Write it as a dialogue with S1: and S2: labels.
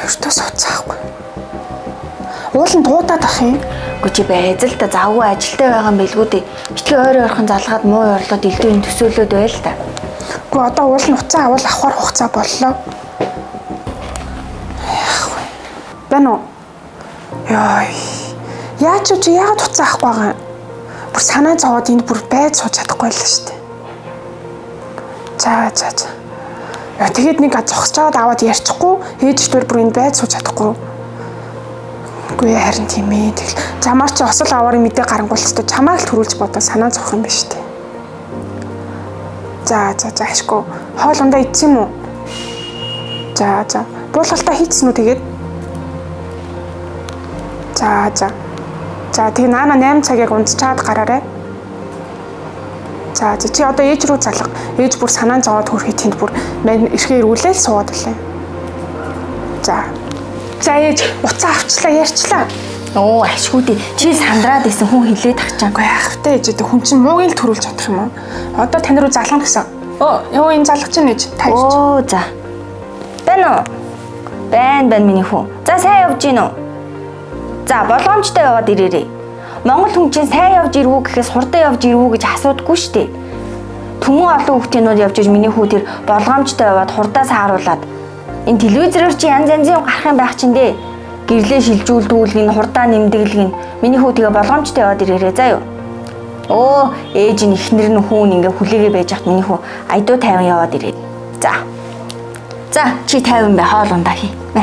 S1: Хоёртоос уцаахгүй. Уул нь дуудаад ах юм.
S2: Үгүй чи байзал та завгүй ажилтай байгаа юм билгүү дээ. Битгий ойрхон залгаад муу орлоод элдвэрийн төсөөлөд байл та.
S1: Үгүй одоо уул нь уцаа авал авахар хугацаа боллоо. Бэнэ үү? Яй. Яаж чи яагаад уцаа авахгүй байгаа юм? Бүр санаа зовоод энд бүр байж сууж чадахгүй л шүү дээ. За. Яа тэгээд нэг зогсож аваад аваад ярьчихгүй ээжчдэр бүр энд байж сууж чадахгүй. Үгүй харин тийм ээ. Тэгэл чамаар чи осол аваар мэдээ гарангуулчихсан. Чамааг л төрүүлж бодоо санаа зовох юм байна шүү дээ. За ашгүй. Хоол ундаа идсэн юм уу? За. Буулгалтаа хийцэн үү тэгээд? За тэгээ наана 8 цагийг унтчаад гараарай. За чи одоо ээж рүү залга. Ээж бүр санаа зовоод хөрхий тэнд бүр мань эрхээ ирүүлээл суугаад үлээ. За ээж уцаа авчлаа ярьчлаа.
S2: Оо ашгүй дээ. Чи сандраад исэн хүн хилээд тахчаагүй
S1: яахтай ээж дээ хүн чинь муугийн л төрүүлж чадах юм уу? Одоо тань руу залгана гэсэн. Юу энэ залгаж чинь ээж тааш.
S2: Оо за. Бэнэ. Бэн миний хүн. За сайн явж гин үү? За болгоомжтой яваад ирээрэй. Монгол хүн чинь сайн явж ирвүү гэхээс хурдан явж ирвүү гэж асуудаггүй шүү дээ. Түмэн олон хүүхдийнүүд явж иж миний хүү тэр болгоомжтой яваад хурдаа сааруулад энэ телевизээр чи янз янзын гарах юм байх чинь дээ. Гэрлээ шилжүүлдүүлг нь хурдаа нэмдэглэг нь миний хүү тэгээ болгоомжтой яваад ирээрэй заа юу. Оо ээж нь ихнэр нь хүүн ингээ хүлээгээ байж хат миний хүү айдуу 50 яваад ирээ. За чи 50 бай хоол ундаа хий.
S1: За.